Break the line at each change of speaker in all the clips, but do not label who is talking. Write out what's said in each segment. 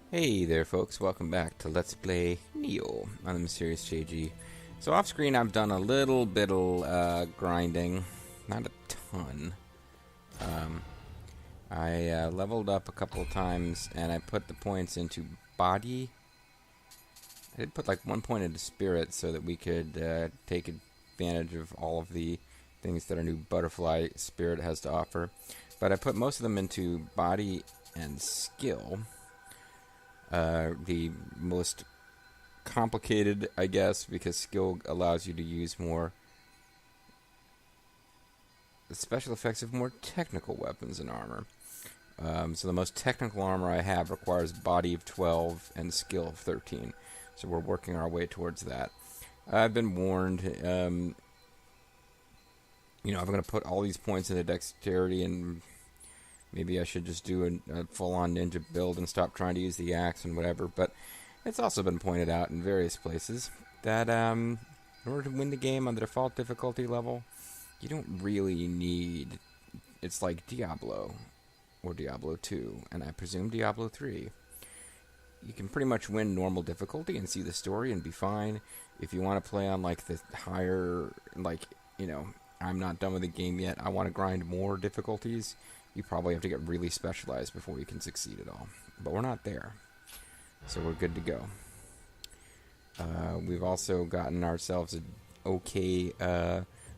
Hey there folks, welcome back to Let's Play Nioh on the Mysterious JG. So off screen I've done a little bit of grinding, not a ton. I leveled up a couple of times and I put the points into body. I did put like 1 point into spirit so that we could take advantage of all of the things that our new butterfly spirit has to offer. But I put most of them into body and skill. The most complicated, I guess, because skill allows you to use more special effects of more technical weapons and armor. So the most technical armor I have requires body of 12 and skill of 13. So we're working our way towards that. I've been warned, I'm going to put all these points into dexterity, and maybe I should just do a full-on ninja build and stop trying to use the axe and whatever. But it's also been pointed out in various places that in order to win the game on the default difficulty level, you don't really need... It's like Diablo or Diablo 2, and I presume Diablo 3. You can pretty much win normal difficulty and see the story and be fine. If you want to play on like the higher, I'm not done with the game yet, I want to grind more difficulties, you probably have to get really specialized before you can succeed at all. But we're not there, so we're good to go. We've also gotten ourselves an okay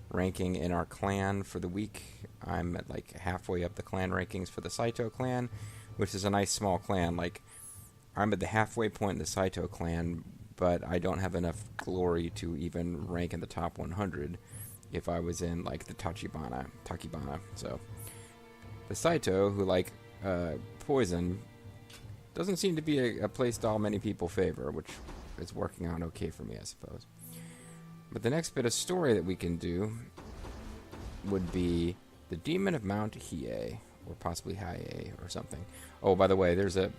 ranking in our clan for the week. I'm at like halfway up the clan rankings for the Saito clan, which is a nice small clan. Like, I'm at the halfway point in the Saito clan, but I don't have enough glory to even rank in the top 100 if I was in like the Takibana. So the Saito, who like poison, doesn't seem to be a playstyle many people favor, which is working out okay for me, I suppose. But the next bit of story that we can do would be the Demon of Mount Hiei, or possibly Hiei or something. Oh, by the way, there's a...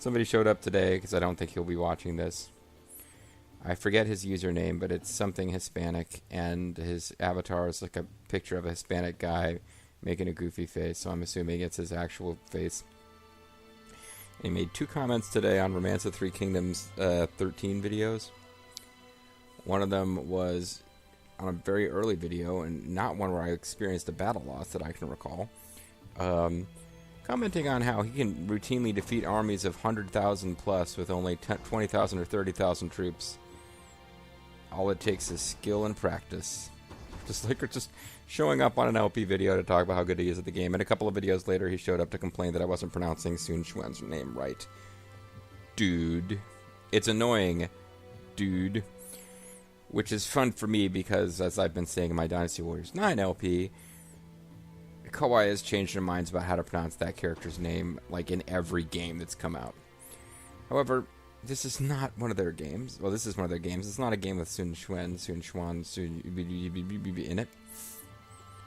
somebody showed up today, because I don't think he'll be watching this. I forget his username, but it's something Hispanic, and his avatar is like a picture of a Hispanic guy making a goofy face, so I'm assuming it's his actual face. And he made 2 comments today on Romance of Three Kingdoms 13 videos. One of them was on a very early video, and not one where I experienced a battle loss that I can recall. Commenting on how he can routinely defeat armies of 100,000 plus with only 20,000 or 30,000 troops. All it takes is skill and practice. Just showing up on an LP video to talk about how good he is at the game. And a couple of videos later, he showed up to complain that I wasn't pronouncing Sun Quan's name right. Dude. It's annoying, dude. Which is fun for me because, as I've been saying in my Dynasty Warriors 9 LP, Koei has changed their minds about how to pronounce that character's name, like in every game that's come out. However, this is not one of their games. Well, this is one of their games. It's not a game with Sun Quan in it.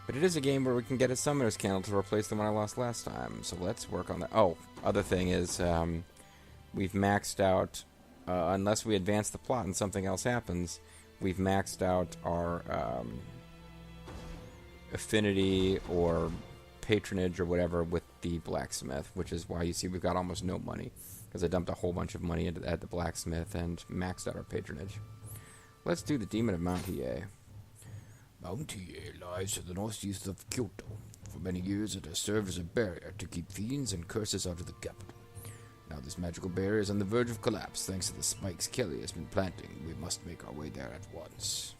But it is a game where we can get a Summoner's Candle to replace the one I lost last time. So let's work on that. Oh, other thing is, we've maxed out, unless we advance the plot and something else happens, we've maxed out our affinity or patronage or whatever with the blacksmith, which is why you see we've got almost no money, because I dumped a whole bunch of money at the blacksmith and maxed out our patronage. Let's do the Demon of Mount Hiei. Mount Hiei lies to the northeast of Kyoto. For many years it has served as a barrier to keep fiends and curses out of the capital. Now this magical barrier is on the verge of collapse thanks to the spikes Kelly has been planting. We must make our way there at once.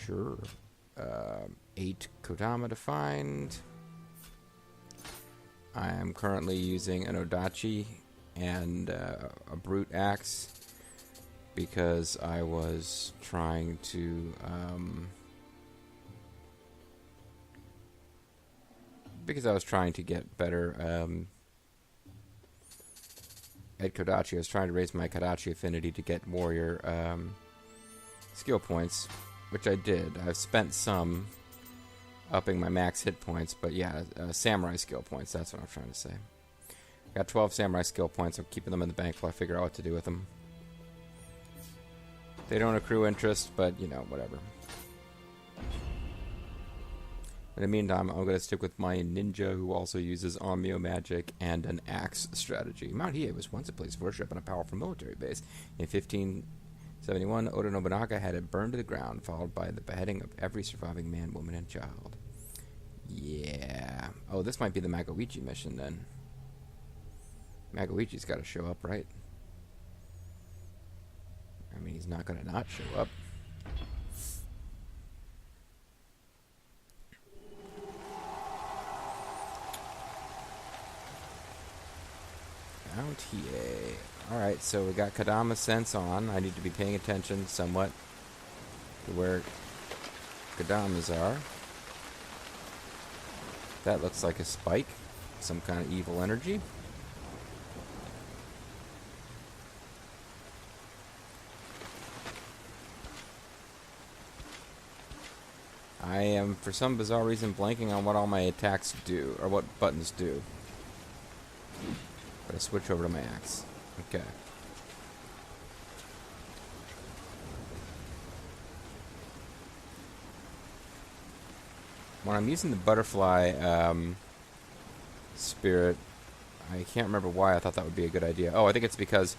Sure. 8 Kodama to find. I am currently using an Odachi and a brute axe because I was trying to get better at Kodachi. I was trying to raise my Kodachi affinity to get warrior skill points, which I did. I've spent some upping my max hit points, but yeah, samurai skill points, that's what I'm trying to say. Got 12 samurai skill points. I'm keeping them in the bank while I figure out what to do with them. They don't accrue interest, but, whatever. In the meantime, I'm going to stick with my ninja, who also uses Onmyo magic and an axe strategy. Mount Hiei was once a place of worship and a powerful military base. In 1571, Oda Nobunaga had it burned to the ground, followed by the beheading of every surviving man, woman, and child. Yeah. Oh, this might be the Magoichi mission, then. Magoichi's got to show up, right? I mean, he's not going to not show up. Mount Hiei. Alright, so we got Kadama Sense on. I need to be paying attention somewhat to where Kadamas are. That looks like a spike. Some kind of evil energy. I am, for some bizarre reason, blanking on what all my attacks do, or what buttons do. Gotta switch over to my axe. Okay. When I'm using the butterfly spirit, I can't remember why I thought that would be a good idea. Oh, I think it's because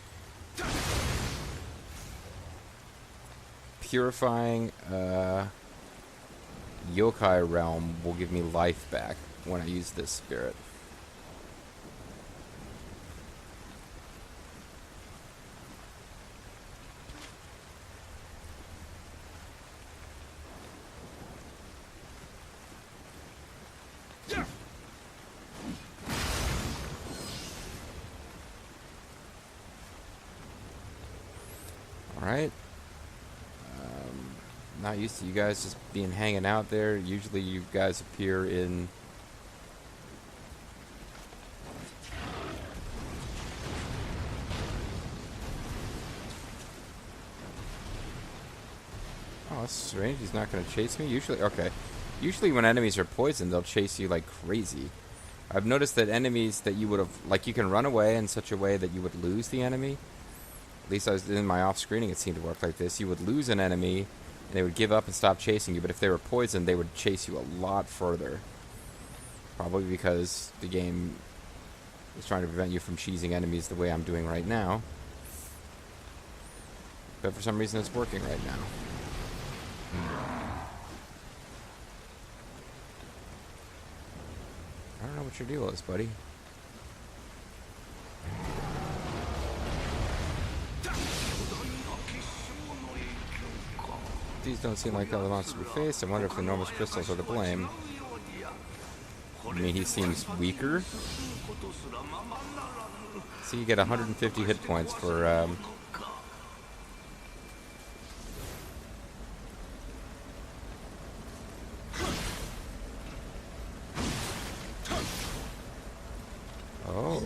purifying yokai realm will give me life back when I use this spirit. Alright. Not used to you guys just being hanging out there. Usually you guys appear in... Oh, that's strange. He's not going to chase me? Usually... Okay. Usually when enemies are poisoned, they'll chase you like crazy. I've noticed that enemies that you would have... Like, you can run away in such a way that you would lose the enemy. At least I was in my off-screening, it seemed to work like this. You would lose an enemy, and they would give up and stop chasing you. But if they were poisoned, they would chase you a lot further. Probably because the game is trying to prevent you from cheesing enemies the way I'm doing right now. But for some reason, it's working right now. I don't know what your deal is, buddy. These don't seem like other monsters we faced. I wonder if the enormous crystals are to blame. I mean, he seems weaker. So you get 150 hit points for... Oh.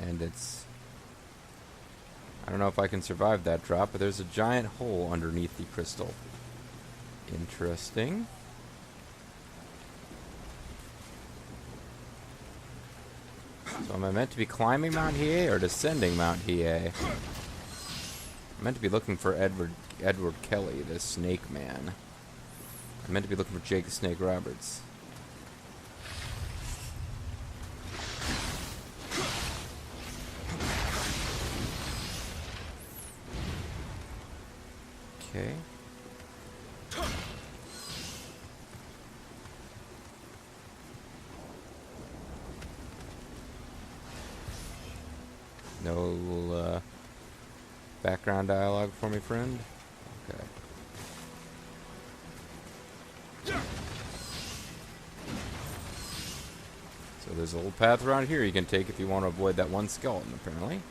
And it's... I don't know if I can survive that drop, but there's a giant hole underneath the crystal. Interesting. So am I meant to be climbing Mount Hiei or descending Mount Hiei? I'm meant to be looking for Edward Kelly, the snake man. I'm meant to be looking for Jake the Snake Roberts. Okay. No background dialogue for me, friend? Okay. So there's a little path around here you can take if you want to avoid that one skeleton, apparently.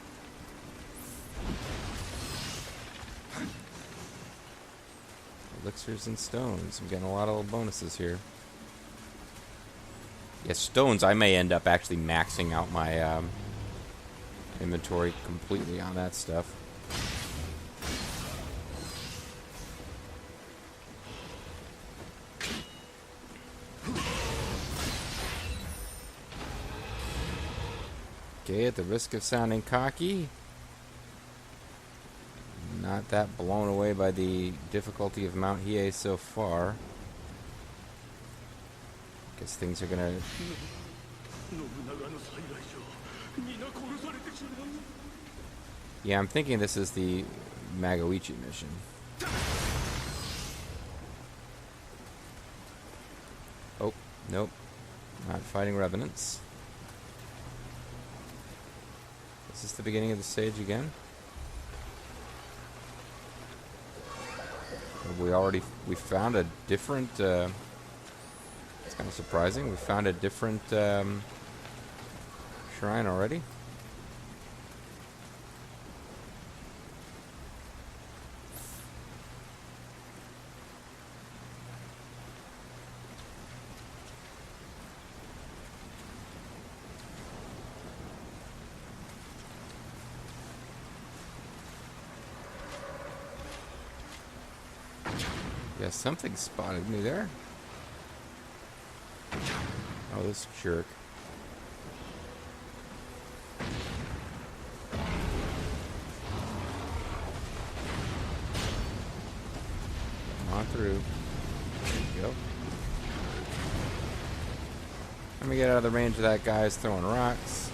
Elixirs and stones. I'm getting a lot of bonuses here. Yes, stones. I may end up actually maxing out my inventory completely on that stuff. Okay, at the risk of sounding cocky, not that blown away by the difficulty of Mount Hiei so far. Guess things are gonna... Yeah, I'm thinking this is the Magoichi mission. Oh, nope. Not fighting Revenants. Is this the beginning of the stage again? We found a different, it's kind of surprising. We found a different, shrine already. Yeah, something spotted me there. Oh, this jerk. Come on through. There you go. Let me get out of the range of that guy who's throwing rocks.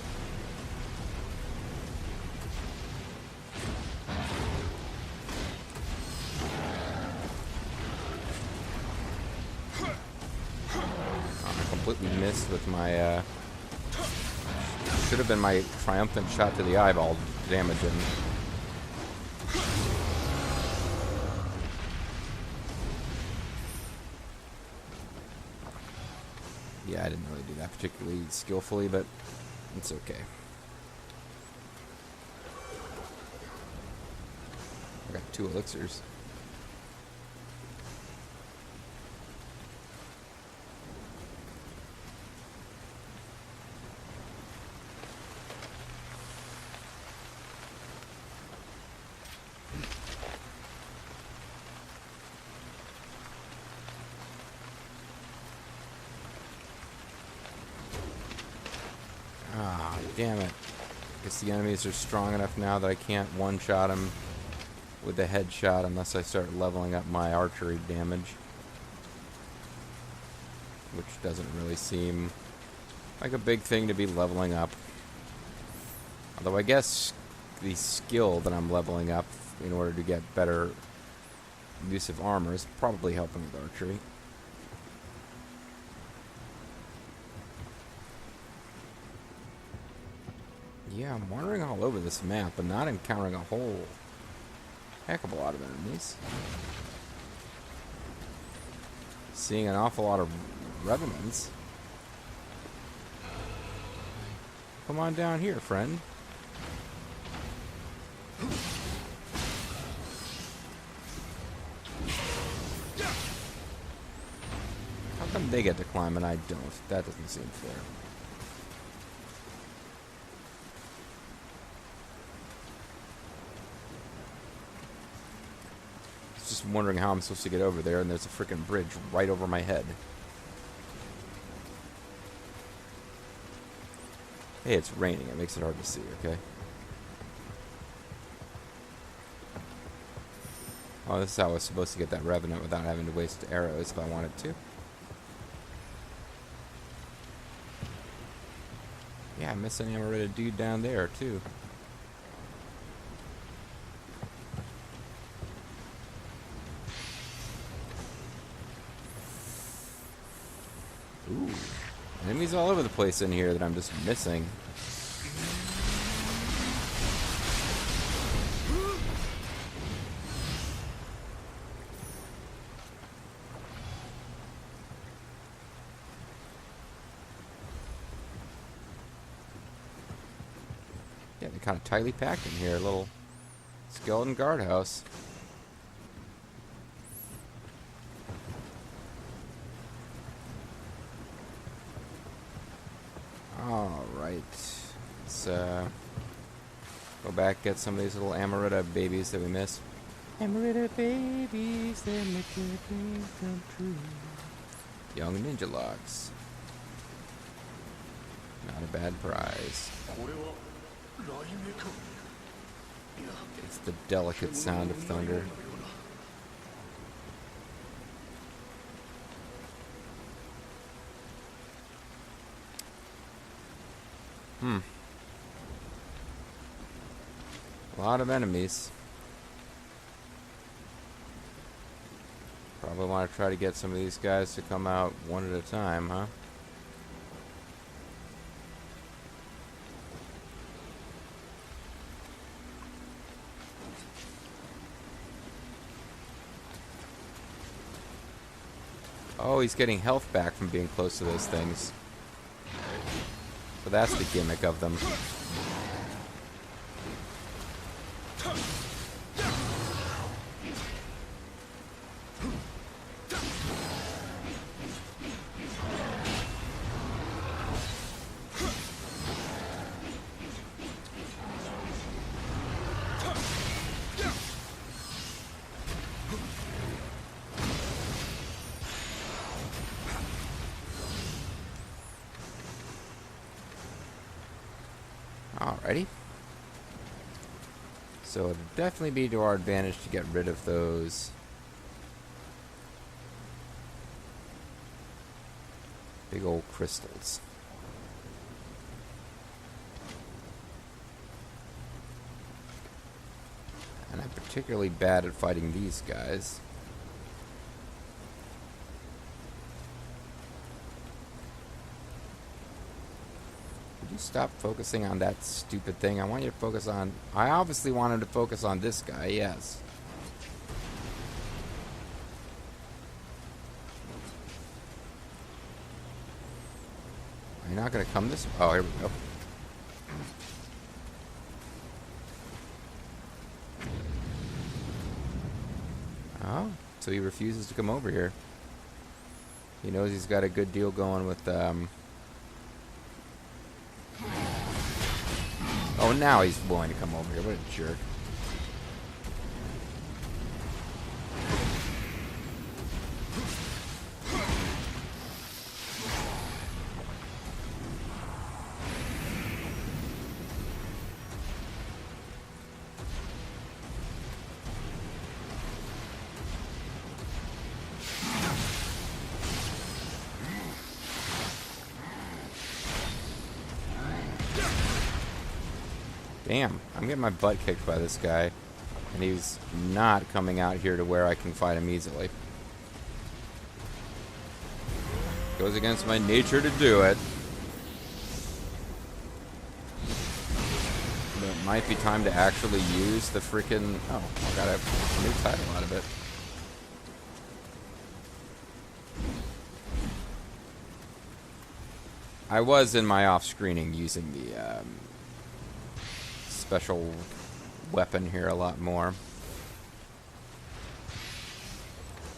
Completely missed with my, should have been my triumphant shot to the eyeball damage him. Yeah, I didn't really do that particularly skillfully, but it's okay. I got 2 elixirs. Ah, damn it. Guess the enemies are strong enough now that I can't one-shot them with the headshot unless I start leveling up my archery damage. Which doesn't really seem like a big thing to be leveling up. Although I guess the skill that I'm leveling up in order to get better use of armor is probably helping with archery. Yeah, I'm wandering all over this map, but not encountering a whole heck of a lot of enemies. Seeing an awful lot of Revenants. Come on down here, friend. How come they get to climb and I don't? That doesn't seem fair. Just wondering how I'm supposed to get over there, and there's a freaking bridge right over my head. Hey, it's raining. It makes it hard to see, okay? Oh, this is how I was supposed to get that Revenant without having to waste arrows if I wanted to. Yeah, I missed an Amarita dude down there, too. Ooh. Enemies all over the place in here that I'm just missing. Yeah, they're kind of tightly packed in here. A little skeleton guardhouse. Alright. Let's go back, get some of these little Amarita babies that we missed. Amarita babies that make your dreams come true. Young ninja logs. Not a bad prize. It's the delicate sound of thunder. A lot of enemies. Probably want to try to get some of these guys to come out one at a time, huh? Oh, he's getting health back from being close to those things. So that's the gimmick of them. Alrighty. So it'll definitely be to our advantage to get rid of those big old crystals. And I'm particularly bad at fighting these guys. Stop focusing on that stupid thing. I want you to focus on... I obviously wanted to focus on this guy, yes. Are you not going to come this way? Oh, here we go. Oh, so he refuses to come over here. He knows he's got a good deal going with... Oh, now he's willing to come over here. What a jerk. Damn, I'm getting my butt kicked by this guy, and he's not coming out here to where I can fight him easily. Goes against my nature to do it. But it might be time to actually use the freaking... Oh, I got a new title out of it. I was in my off-screening using the... special weapon here a lot more.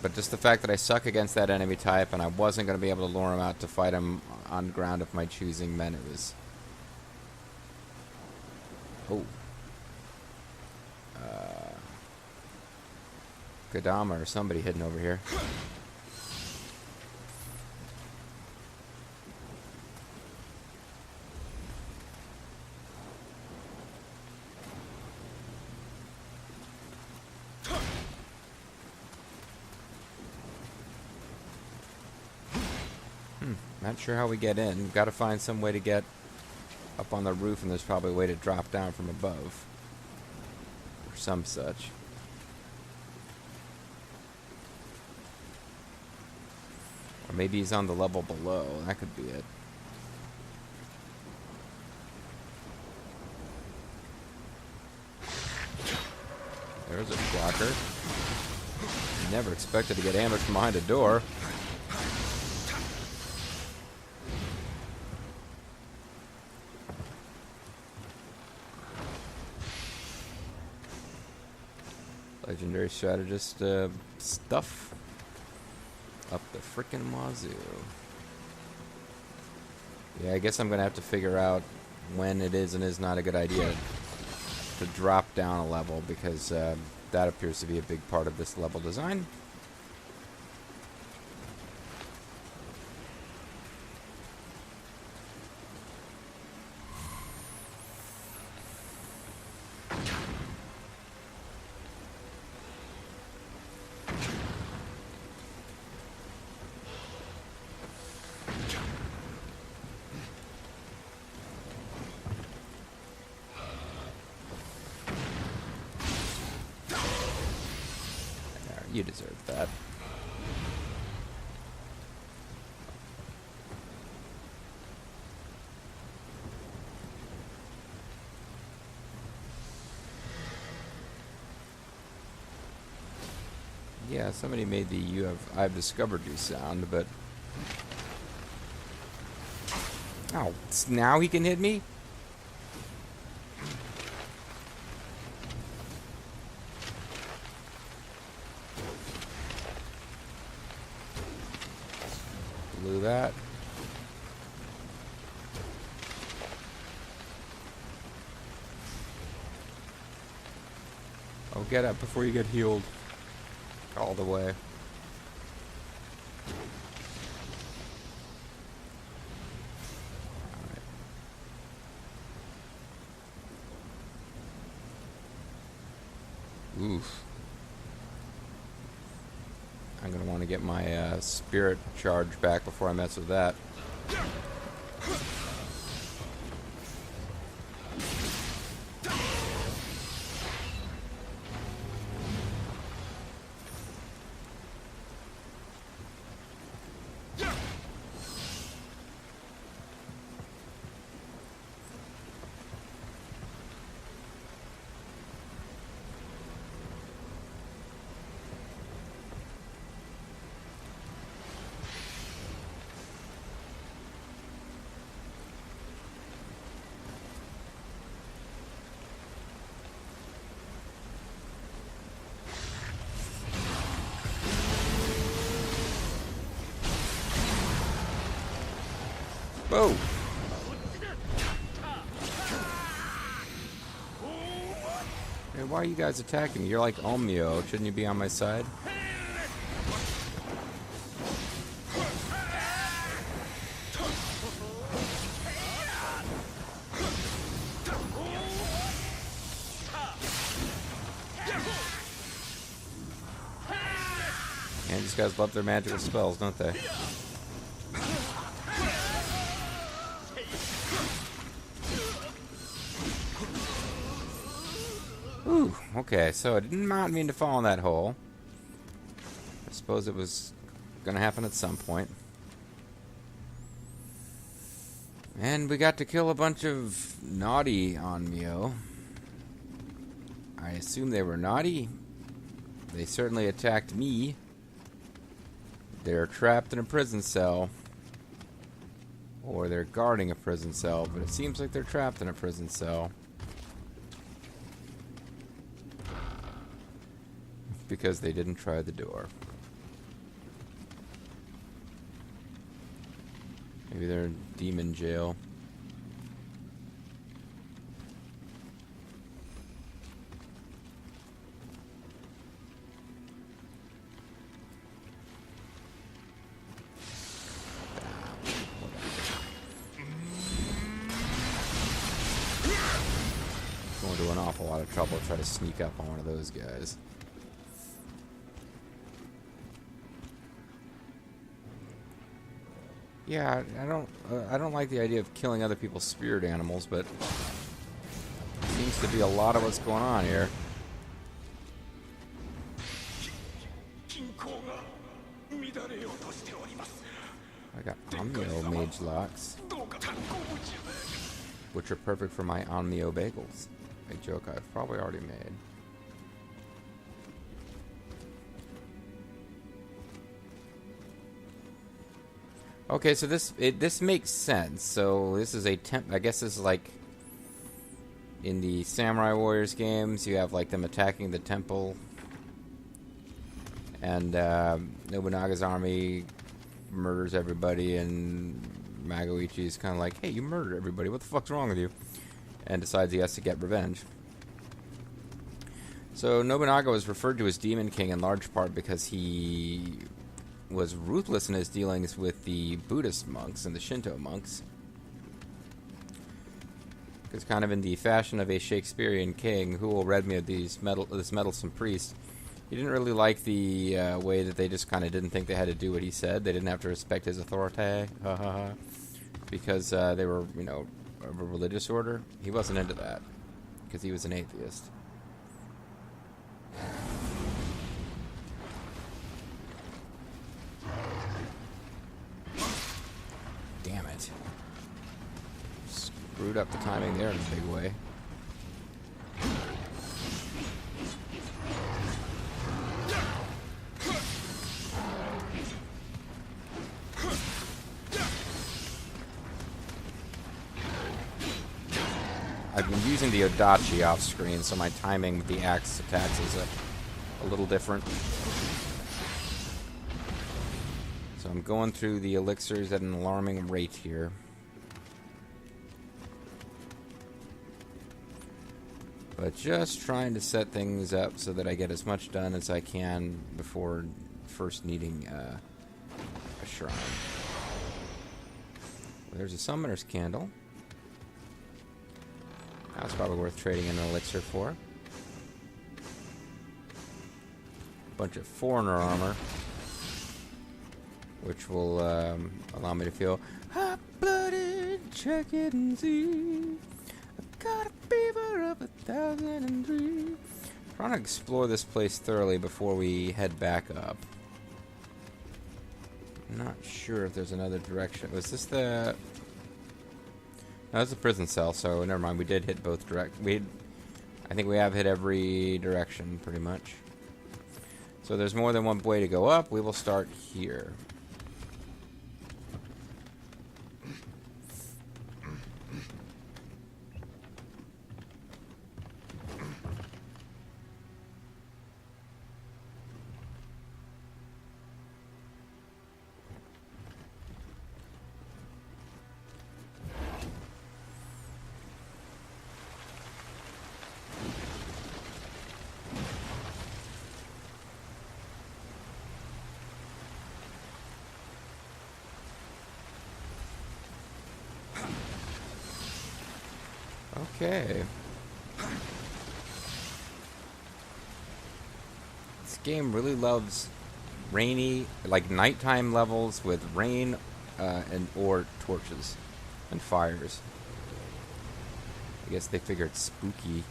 But just the fact that I suck against that enemy type and I wasn't going to be able to lure him out to fight him on ground of my choosing meant it was... Oh. Kodama or somebody hidden over here. Not sure how we get in. Got to find some way to get up on the roof, and there's probably a way to drop down from above. Or some such. Or maybe he's on the level below. That could be it. There's a blocker. Never expected to get ambushed from behind a door. Legendary strategist stuff up the frickin' wazoo. Yeah, I guess I'm gonna have to figure out when it is and is not a good idea to drop down a level, because that appears to be a big part of this level design. You deserve that. Yeah, somebody made the I've discovered you sound, but... Oh, now he can hit me? Blew that. Oh, get up before you get healed. All the way. Alright. Oof. I'm gonna want to get my spirit charge back before I mess with that. Whoa! Hey, why are you guys attacking me? You're like Nioh. Shouldn't you be on my side? And these guys love their magical spells, don't they? Ooh, okay, so I did not mean to fall in that hole. I suppose it was gonna happen at some point. And we got to kill a bunch of naughty Nioh. I assume they were naughty. They certainly attacked me. They're trapped in a prison cell. Or they're guarding a prison cell, but it seems like they're trapped in a prison cell. Because they didn't try the door. Maybe they're in demon jail. Going to an awful lot of trouble to try to sneak up on one of those guys. Yeah, I don't like the idea of killing other people's spirit animals, but seems to be a lot of what's going on here. I got Nioh mage locks, which are perfect for my Nioh bagels. A joke I've probably already made. Okay, so this makes sense. So this is a I guess this is like in the Samurai Warriors games. You have like them attacking the temple, and Nobunaga's army murders everybody, and Magoichi is kind of like, "Hey, you murdered everybody. What the fuck's wrong with you?" And decides he has to get revenge. So Nobunaga was referred to as Demon King in large part because he was ruthless in his dealings with the Buddhist monks and the Shinto monks. Because kind of in the fashion of a Shakespearean king, who will read me of this meddlesome priest, he didn't really like the way that they just kind of didn't think they had to do what he said. They didn't have to respect his authority, because they were, you know, of a religious order. He wasn't into that, because he was an atheist. screwed up the timing there in a big way. I've been using the Odachi off screen, so my timing with the axe attacks is a little different. So I'm going through the elixirs at an alarming rate here. But just trying to set things up so that I get as much done as I can before first needing a shrine. There's a summoner's candle. That's probably worth trading an elixir for. Bunch of foreigner armor, which will allow me to feel hot-blooded. Check it and see. I got a fever of 1003. Trying to explore this place thoroughly before we head back up. I'm not sure if there's another direction. Was this the... No, that's a prison cell, so never mind. We did hit both I think we have hit every direction, pretty much. So there's more than one way to go up. We will start here. Okay. This game really loves rainy, like nighttime levels with rain or torches and fires. I guess they figure it's spooky.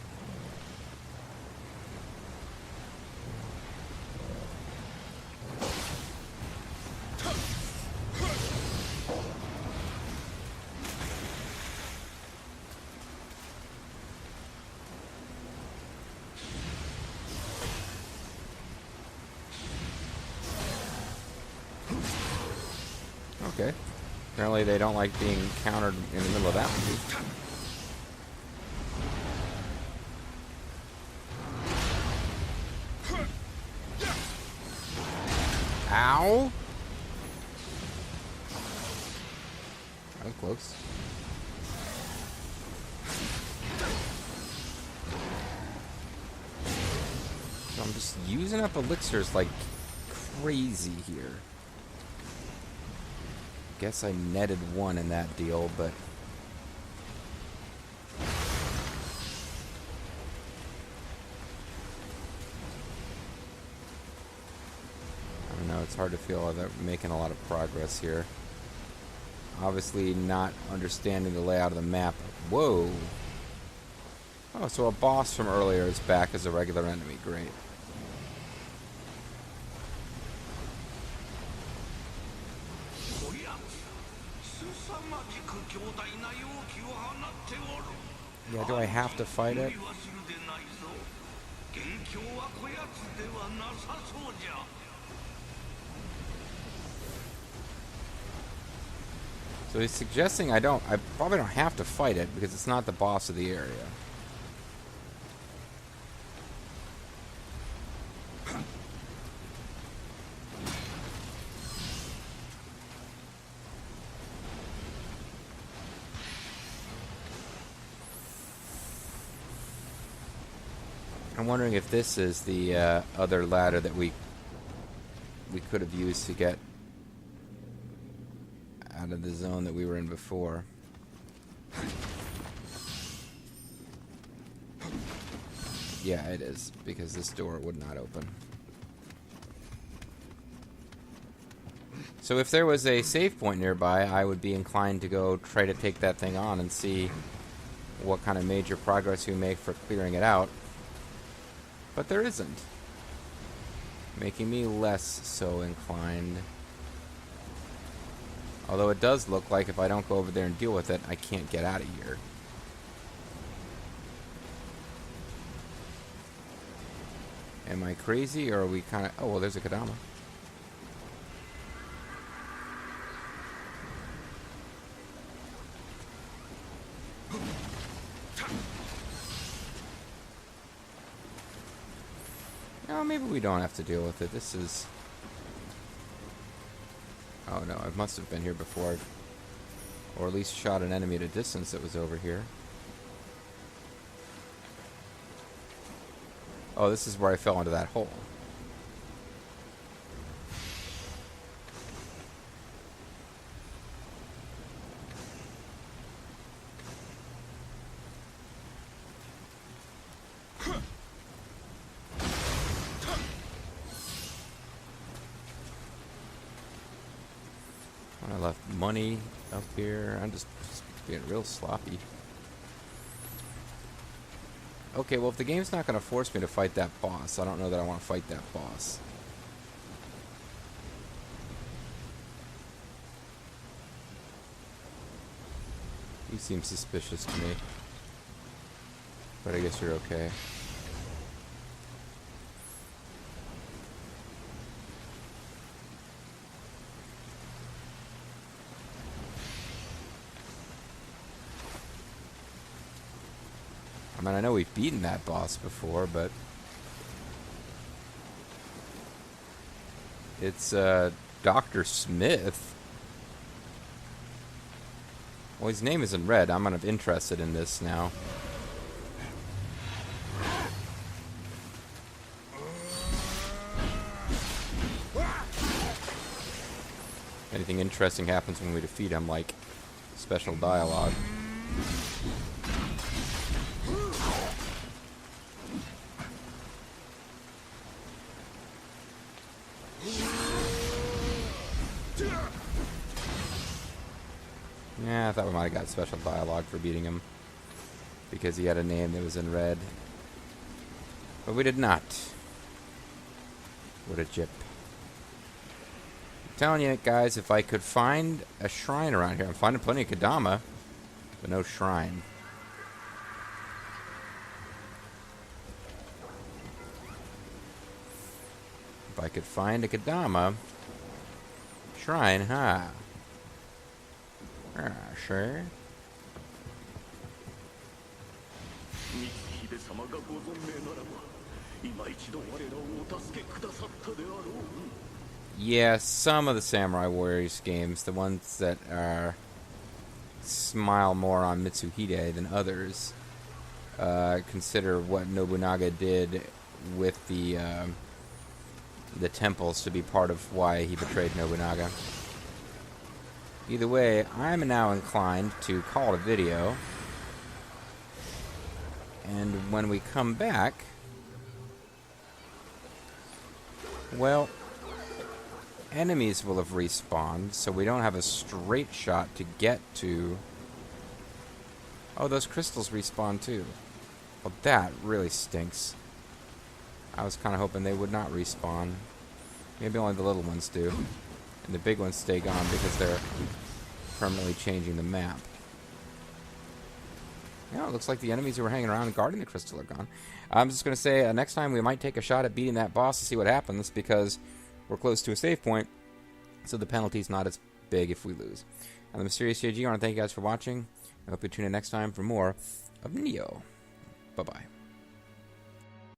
Okay. Apparently they don't like being countered in the middle of that one. Ow! That was close. So I'm just using up elixirs like crazy here. Guess I netted one in that deal, but I don't know, it's hard to feel that we're making a lot of progress here. Obviously not understanding the layout of the map. Whoa! Oh, so a boss from earlier is back as a regular enemy. Great. Yeah, do I have to fight it? So he's suggesting I probably don't have to fight it because it's not the boss of the area. I'm wondering if this is the other ladder that we could have used to get out of the zone that we were in before. Yeah, it is, because this door would not open. So if there was a save point nearby, I would be inclined to go try to take that thing on and see what kind of major progress we make for clearing it out. But there isn't. Making me less so inclined. Although it does look like if I don't go over there and deal with it, I can't get out of here. Am I crazy, or are we kind of... Oh, well, there's a Kodama. No, maybe we don't have to deal with it. This is... Oh, no, I must have been here before. Or at least shot an enemy at a distance that was over here. Oh, this is where I fell into that hole. I left money up here. I'm just being real sloppy. Okay, well, if the game's not going to force me to fight that boss, I don't know that I want to fight that boss. You seem suspicious to me. But I guess you're okay. I mean, I know we've beaten that boss before, but... It's, Dr. Smith. Well, his name isn't red. I'm kind of interested in this now. Anything interesting happens when we defeat him, like special dialogue. Yeah, I thought we might have got special dialogue for beating him because he had a name that was in red. But we did not. What a jip. I'm telling you guys, if I could find a shrine around here, I'm finding plenty of Kodama, but no shrine. If I could find a Kodama shrine, huh? Sure. Yeah, some of the Samurai Warriors games, the ones that are smile more on Mitsuhide than others, consider what Nobunaga did with the temples to be part of why he betrayed Nobunaga. Either way, I'm now inclined to call it a video. And when we come back, well, enemies will have respawned, so we don't have a straight shot to get to... Oh, those crystals respawn too. Well, that really stinks. I was kind of hoping they would not respawn. Maybe only the little ones do. And the big ones stay gone because they're permanently changing the map. Yeah, it looks like the enemies who were hanging around and guarding the crystal are gone. I'm just going to say, next time we might take a shot at beating that boss to see what happens, because we're close to a save point, so the penalty's not as big if we lose. I'm the Mysterious JG. I want to thank you guys for watching. I hope you tune in next time for more of Nioh. Bye-bye.